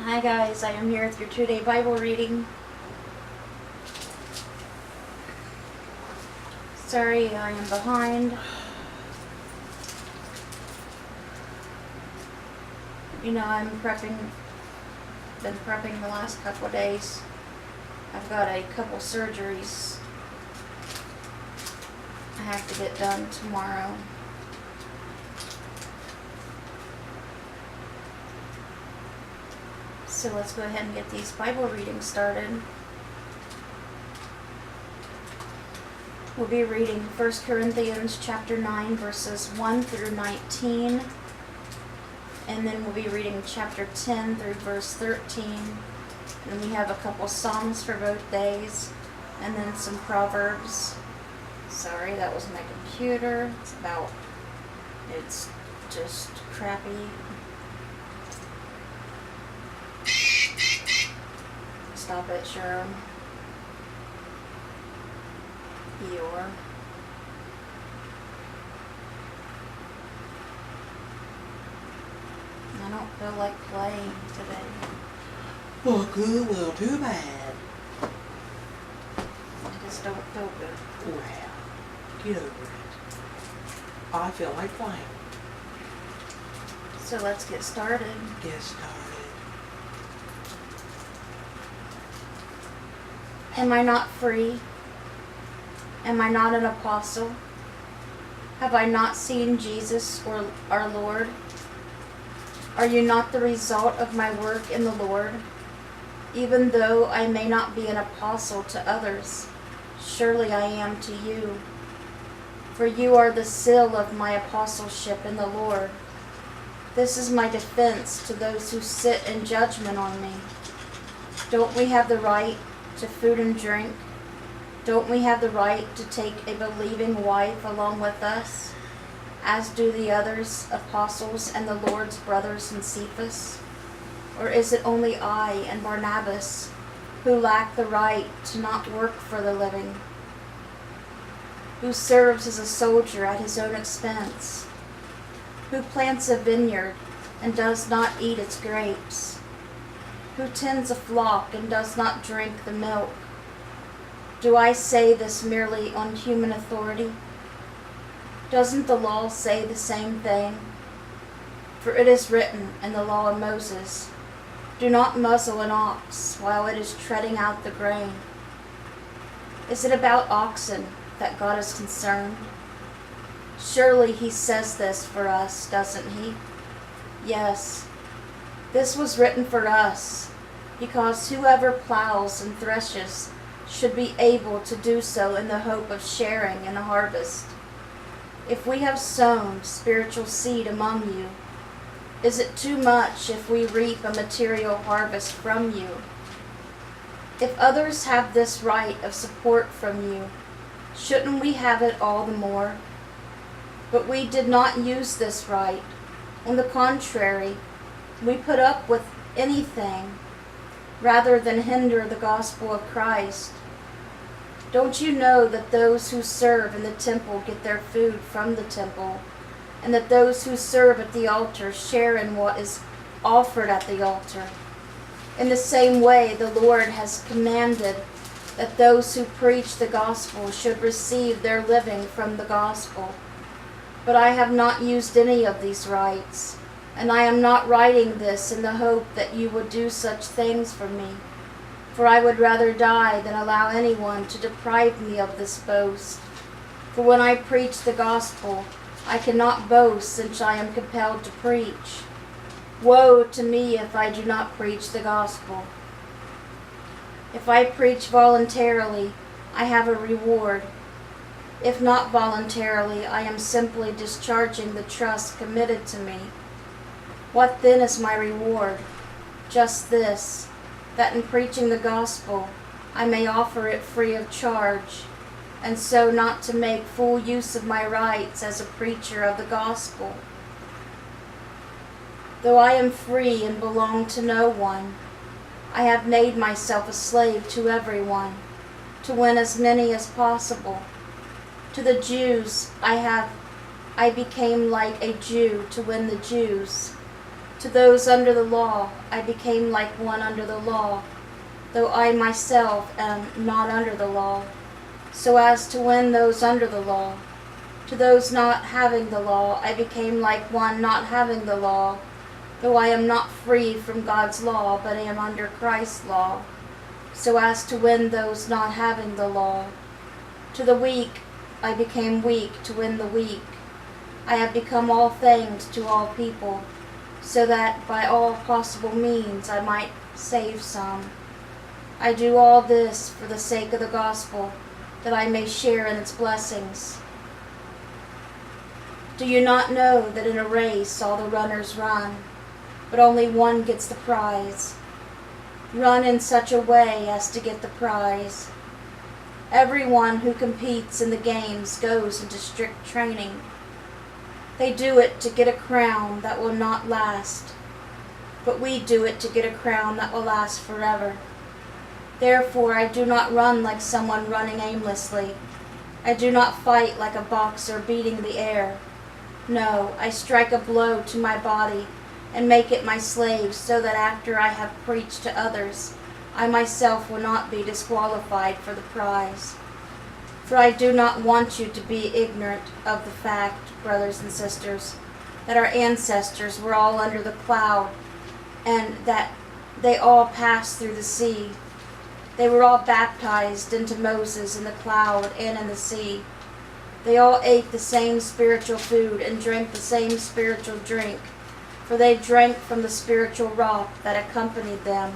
Hi guys, I am here with your 2-day Bible reading. Sorry, I am behind. I'm been prepping the last couple of days. I've got a couple surgeries I have to get done tomorrow. So let's go ahead and get these Bible readings started. We'll be reading 1 Corinthians chapter 9 verses 1 through 19. And then we'll be reading chapter 10 through verse 13. And we have a couple Psalms for both days. And then some Proverbs. Sorry, that was my computer. It's just crappy. Stop it, Sherm. Eeyore. I don't feel like playing today. Well, good. Well, too bad. I just don't feel good. Well, get over it. I feel like playing. So let's get started. Get started. Am I not free? Am I not an apostle? Have I not seen Jesus or our Lord? Are you not the result of my work in the Lord? Even though I may not be an apostle to others, surely I am to you. For you are the seal of my apostleship in the Lord. This is my defense to those who sit in judgment on me. Don't we have the right to food and drink? Don't we have the right to take a believing wife along with us, as do the others, apostles and the Lord's brothers in Cephas? Or is it only I and Barnabas who lack the right to not work for the living? Who serves as a soldier at his own expense? Who plants a vineyard and does not eat its grapes? Who tends a flock and does not drink the milk? Do I say this merely on human authority? Doesn't the law say the same thing? For it is written in the law of Moses, do not muzzle an ox while it is treading out the grain. Is it about oxen that God is concerned? Surely he says this for us, doesn't he? Yes, this was written for us, because whoever plows and threshes should be able to do so in the hope of sharing in the harvest. If we have sown spiritual seed among you, is it too much if we reap a material harvest from you? If others have this right of support from you, shouldn't we have it all the more? But we did not use this right. On the contrary, we put up with anything rather than hinder the gospel of Christ. Don't you know that those who serve in the temple get their food from the temple, and that those who serve at the altar share in what is offered at the altar? In the same way, the Lord has commanded that those who preach the gospel should receive their living from the gospel. But I have not used any of these rights, and I am not writing this in the hope that you would do such things for me. For I would rather die than allow anyone to deprive me of this boast. For when I preach the gospel, I cannot boast, since I am compelled to preach. Woe to me if I do not preach the gospel. If I preach voluntarily, I have a reward. If not voluntarily, I am simply discharging the trust committed to me. What then is my reward? Just this, that in preaching the gospel, I may offer it free of charge, and so not to make full use of my rights as a preacher of the gospel. Though I am free and belong to no one, I have made myself a slave to everyone, to win as many as possible. To the Jews I became like a Jew to win the Jews. To those under the law, I became like one under the law, though I myself am not under the law, so as to win those under the law. To those not having the law, I became like one not having the law, though I am not free from God's law, but am under Christ's law, so as to win those not having the law. To the weak, I became weak to win the weak. I have become all things to all people, so that by all possible means I might save some. I do all this for the sake of the gospel, that I may share in its blessings. Do you not know that in a race all the runners run, but only one gets the prize? Run in such a way as to get the prize. Everyone who competes in the games goes into strict training. They do it to get a crown that will not last, but we do it to get a crown that will last forever. Therefore I do not run like someone running aimlessly. I do not fight like a boxer beating the air. No, I strike a blow to my body and make it my slave, so that after I have preached to others, I myself will not be disqualified for the prize. For I do not want you to be ignorant of the fact, brothers and sisters, that our ancestors were all under the cloud, and that they all passed through the sea. They were all baptized into Moses in the cloud and in the sea. They all ate the same spiritual food and drank the same spiritual drink, for they drank from the spiritual rock that accompanied them,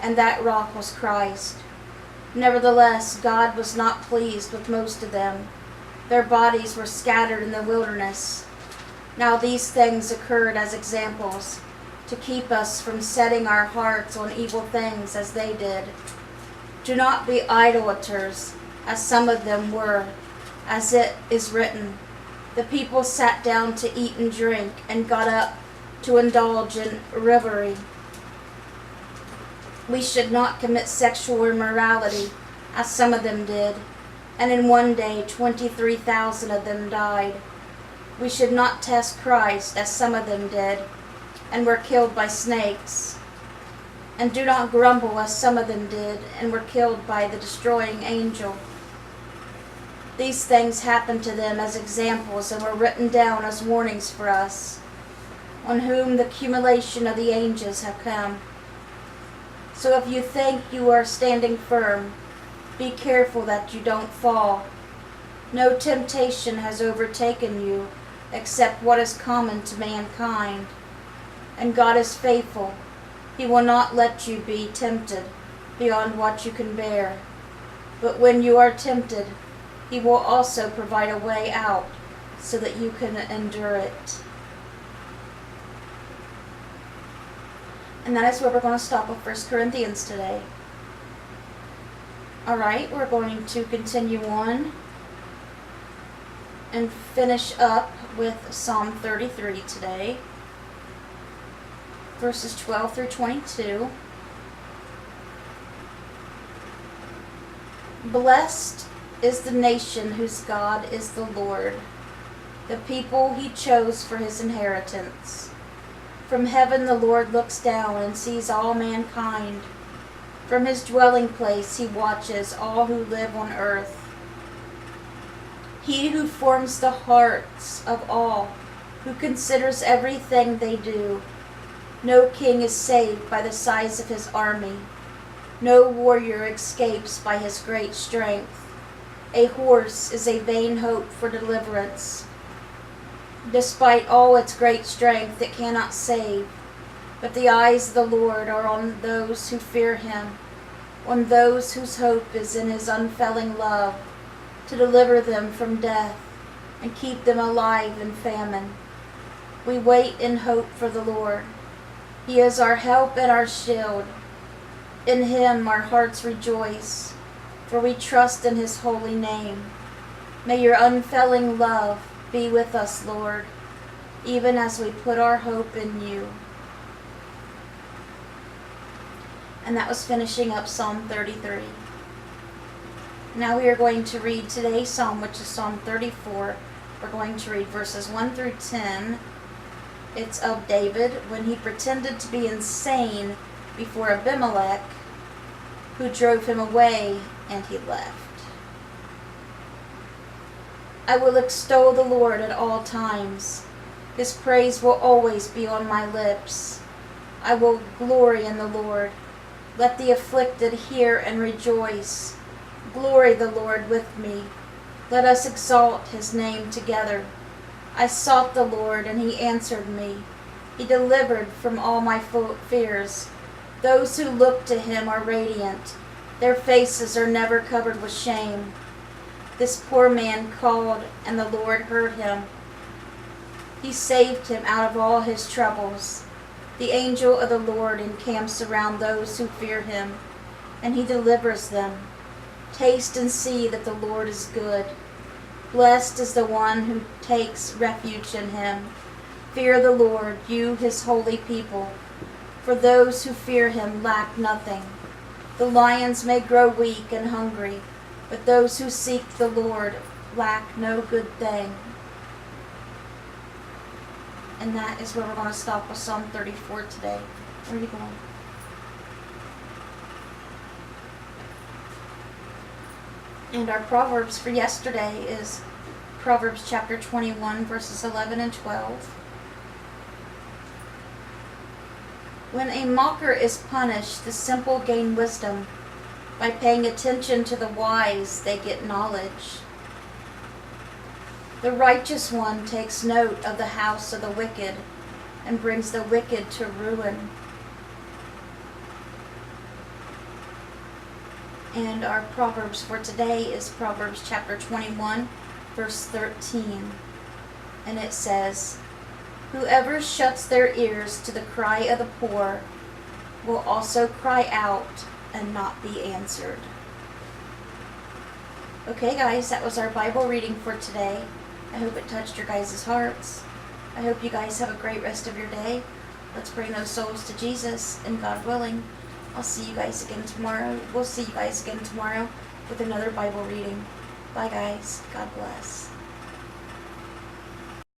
and that rock was Christ. Nevertheless, God was not pleased with most of them. Their bodies were scattered in the wilderness. Now these things occurred as examples, to keep us from setting our hearts on evil things as they did. Do not be idolaters, as some of them were, as it is written, the people sat down to eat and drink, and got up to indulge in revelry. We should not commit sexual immorality, as some of them did, and in one day 23,000 of them died. We should not test Christ, as some of them did, and were killed by snakes. And do not grumble, as some of them did, and were killed by the destroying angel. These things happened to them as examples, and were written down as warnings for us, on whom the accumulation of the angels have come. So if you think you are standing firm, be careful that you don't fall. No temptation has overtaken you, except what is common to mankind. And God is faithful. He will not let you be tempted beyond what you can bear. But when you are tempted, He will also provide a way out so that you can endure it. And that is where we're going to stop with 1 Corinthians today. Alright, we're going to continue on and finish up with Psalm 33 today. Verses 12 through 22. Blessed is the nation whose God is the Lord, the people He chose for His inheritance. From heaven the Lord looks down and sees all mankind. From His dwelling place He watches all who live on earth. He who forms the hearts of all, who considers everything they do. No king is saved by the size of his army. No warrior escapes by his great strength. A horse is a vain hope for deliverance. Despite all its great strength, it cannot save. But the eyes of the Lord are on those who fear Him, on those whose hope is in His unfailing love, to deliver them from death and keep them alive in famine. We wait in hope for the Lord. He is our help and our shield. In Him our hearts rejoice, for we trust in His holy name. May your unfailing love be with us, Lord, even as we put our hope in you. And that was finishing up Psalm 33. Now we are going to read today's psalm, which is Psalm 34. We're going to read verses 1 through 10. It's of David when he pretended to be insane before Abimelech, who drove him away, and he left. I will extol the Lord at all times. His praise will always be on my lips. I will glory in the Lord. Let the afflicted hear and rejoice. Glory the Lord with me. Let us exalt his name together. I sought the Lord, and he answered me. He delivered from all my fears. Those who look to him are radiant. Their faces are never covered with shame. This poor man called, and the Lord heard him. He saved him out of all his troubles. The angel of the Lord encamps around those who fear him, and he delivers them. Taste and see that the Lord is good. Blessed is the one who takes refuge in him. Fear the Lord, you his holy people, for those who fear him lack nothing. The lions may grow weak and hungry, but those who seek the Lord lack no good thing. And that is where we're going to stop with Psalm 34 today. Where are you going? And our Proverbs for yesterday is Proverbs chapter 21, verses 11 and 12. When a mocker is punished, the simple gain wisdom. By paying attention to the wise, they get knowledge. The righteous one takes note of the house of the wicked and brings the wicked to ruin. And our Proverbs for today is Proverbs chapter 21, verse 13. And it says, "Whoever shuts their ears to the cry of the poor will also cry out and not be answered." Okay, guys, that was our Bible reading for today. I hope it touched your guys' hearts. I hope you guys have a great rest of your day. Let's bring those souls to Jesus, and God willing, I'll see you guys again tomorrow. We'll see you guys again tomorrow with another Bible reading. Bye, guys. God bless.